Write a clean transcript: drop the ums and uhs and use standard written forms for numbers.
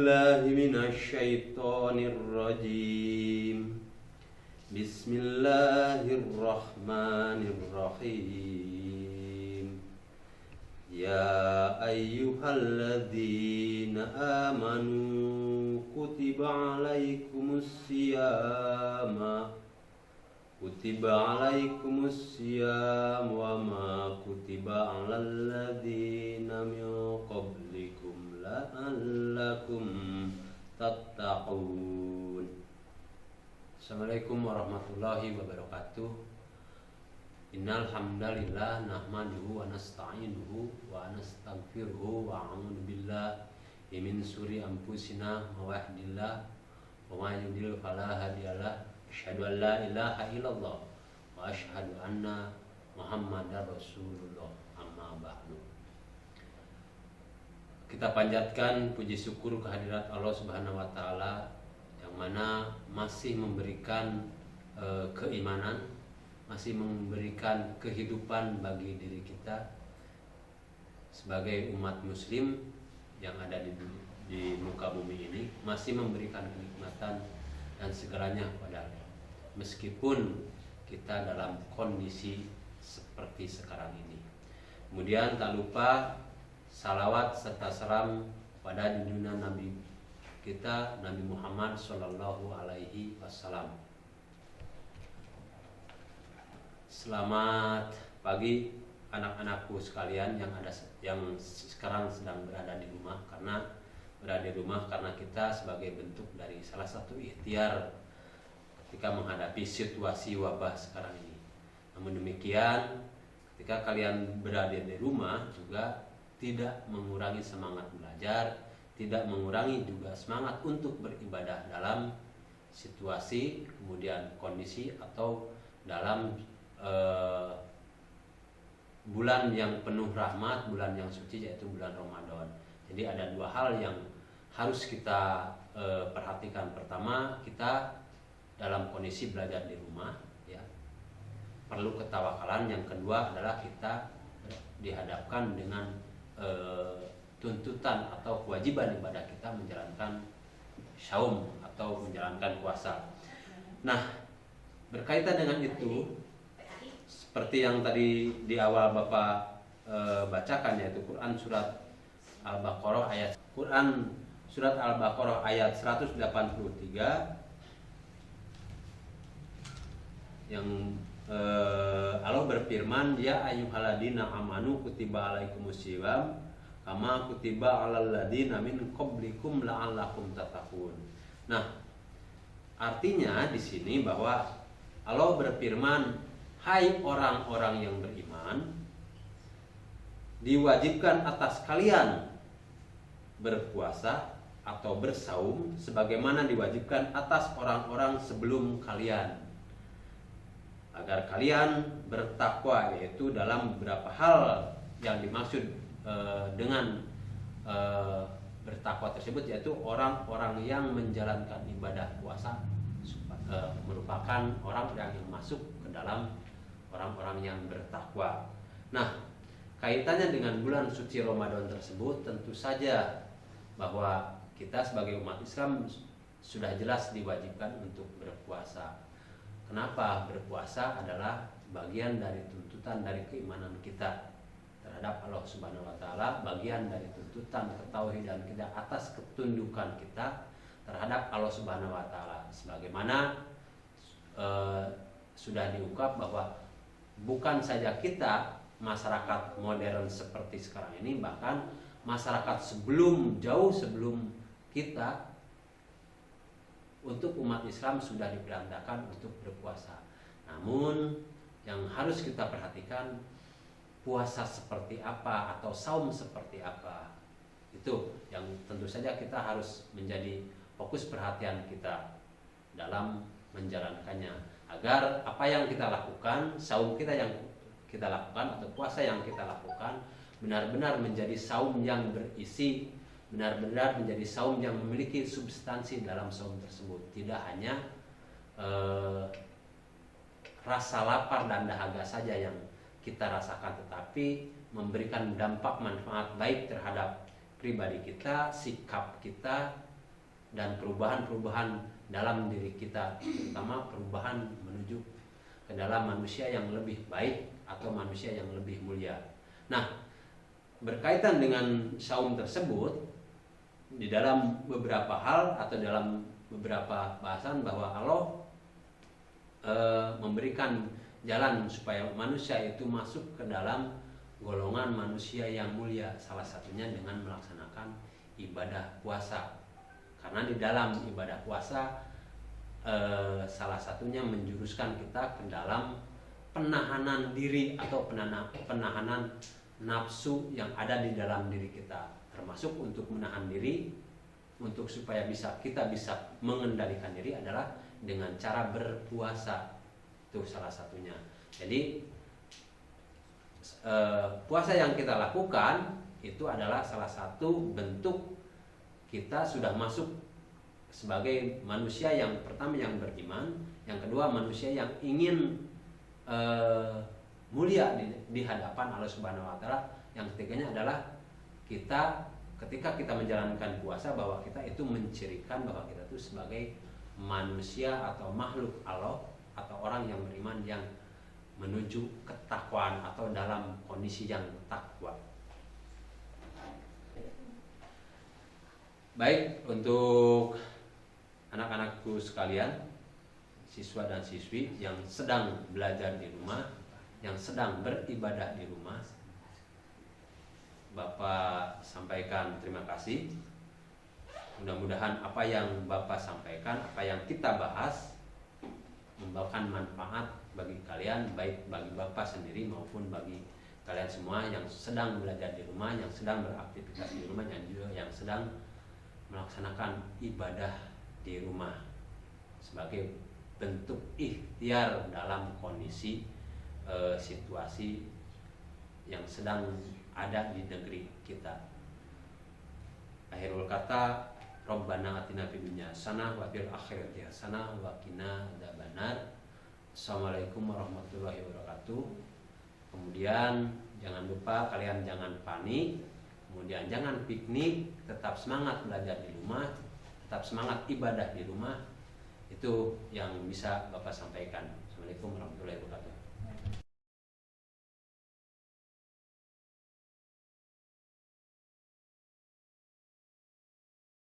billahi minasyaitonir rajim. Bismillahirrahmanirrahim. Ya ayyuhalladzina amanu kutiba alaikumus siyam wa ma kutiba alal ladzina min qablikum la'allakum tattaqun. Assalamualaikum warahmatullahi wabarakatuh. Innal hamdalillah nahmaduhu wa nasta'inuhu wa nastaghfiruhu wa a'udzu billahi min syururi anfusina wa yahdihillahu wa may yudlil fala hadiyalah. Asyhadu an la ilaha illallah wa asyhadu anna Muhammadar Rasulullah. Amma ba'du. Kita panjatkan puji syukur kehadirat Allah Subhanahu wa taala yang mana masih memberikan keimanan, masih memberikan kehidupan bagi diri kita sebagai umat muslim yang ada di muka bumi ini, masih memberikan kenikmatan dan segalanya kepada Allah. Meskipun kita dalam kondisi seperti sekarang ini. Kemudian tak lupa salawat serta salam pada junjungan Nabi kita, Nabi Muhammad Sallallahu Alaihi Wasallam. Selamat pagi anak-anakku sekalian yang sekarang sedang berada di rumah, karena kita sebagai bentuk dari salah satu ikhtiar ketika menghadapi situasi wabah sekarang ini. Namun demikian, ketika kalian berada di rumah juga tidak mengurangi semangat belajar, tidak mengurangi juga semangat untuk beribadah dalam situasi, kemudian kondisi atau dalam bulan yang penuh rahmat, bulan yang suci, yaitu bulan Ramadan. Jadi ada dua hal yang harus kita perhatikan. Pertama, kita dalam kondisi belajar di rumah, ya, perlu ketawakalan. Yang kedua adalah kita dihadapkan dengan tuntutan atau kewajiban ibadah kita menjalankan saum atau menjalankan puasa. Nah, berkaitan dengan itu, seperti yang tadi di awal Bapak bacakan, yaitu Quran surat Al-Baqarah ayat 183 yang Allah berfirman, ya ayyuhalladzina amanu kutiba alaikumus syiyam kama kutiba alal ladzina min qablikum la'allakum tattaqun. Nah, artinya di sini bahwa Allah berfirman, hai orang-orang yang beriman, diwajibkan atas kalian berpuasa atau bersaum sebagaimana diwajibkan atas orang-orang sebelum kalian, agar kalian bertakwa, yaitu dalam beberapa hal yang dimaksud dengan bertakwa tersebut, yaitu orang-orang yang menjalankan ibadah puasa merupakan orang yang masuk ke dalam orang-orang yang bertakwa. Nah, kaitannya dengan bulan suci Ramadan tersebut, tentu saja bahwa kita sebagai umat Islam sudah jelas diwajibkan untuk berpuasa. Kenapa? Berpuasa adalah bagian dari tuntutan dari keimanan kita terhadap Allah Subhanahu wa taala, bagian dari tuntutan ketauhidan kita atas ketundukan kita terhadap Allah Subhanahu wa taala. Sebagaimana sudah diungkap bahwa bukan saja kita, masyarakat modern seperti sekarang ini, bahkan masyarakat jauh sebelum kita, untuk umat Islam sudah diperintahkan untuk berpuasa. Namun yang harus kita perhatikan, puasa seperti apa atau saum seperti apa, itu yang tentu saja kita harus menjadi fokus perhatian kita dalam menjalankannya, agar apa yang kita lakukan, saum kita yang kita lakukan atau puasa yang kita lakukan benar-benar menjadi saum yang berisi, benar-benar menjadi saum yang memiliki substansi dalam saum tersebut. Tidak hanya rasa lapar dan dahaga saja yang kita rasakan, tetapi memberikan dampak manfaat baik terhadap pribadi kita, sikap kita, dan perubahan-perubahan dalam diri kita, terutama perubahan menuju ke dalam manusia yang lebih baik atau manusia yang lebih mulia. Nah, berkaitan dengan saum tersebut, di dalam beberapa hal atau dalam beberapa bahasan bahwa Allah memberikan jalan supaya manusia itu masuk ke dalam golongan manusia yang mulia, salah satunya dengan melaksanakan ibadah puasa. Karena di dalam ibadah puasa salah satunya menjuruskan kita ke dalam penahanan diri atau penahanan nafsu yang ada di dalam diri kita, termasuk untuk menahan diri untuk supaya kita bisa mengendalikan diri adalah dengan cara berpuasa. Itu salah satunya. Jadi puasa yang kita lakukan itu adalah salah satu bentuk kita sudah masuk sebagai manusia yang pertama yang beriman, yang kedua manusia yang ingin mulia di hadapan Allah Subhanahu wa taala, yang ketiganya adalah kita ketika kita menjalankan puasa bahwa kita itu mencirikan bahwa kita itu sebagai manusia atau makhluk Allah atau orang yang beriman yang menuju ketakwaan atau dalam kondisi yang takwa. Baik, untuk anak-anakku sekalian, siswa dan siswi yang sedang belajar di rumah, yang sedang beribadah di rumah, Bapak sampaikan terima kasih. Mudah-mudahan apa yang Bapak sampaikan, apa yang kita bahas membawakan manfaat bagi kalian, baik bagi Bapak sendiri maupun bagi kalian semua yang sedang belajar di rumah, yang sedang beraktivitas di rumah, dan juga yang sedang melaksanakan ibadah di rumah sebagai bentuk ikhtiar dalam kondisi situasi yang sedang ada di negeri kita. Akhirul kata, Rabbana atina fid dunya hasanah wa fil akhirati hasanah wa qina adzabannar. Assalamualaikum warahmatullahi wabarakatuh. Kemudian jangan lupa kalian jangan panik, kemudian jangan piknik, tetap semangat belajar di rumah, tetap semangat ibadah di rumah. Itu yang bisa Bapak sampaikan. Assalamualaikum warahmatullahi wabarakatuh.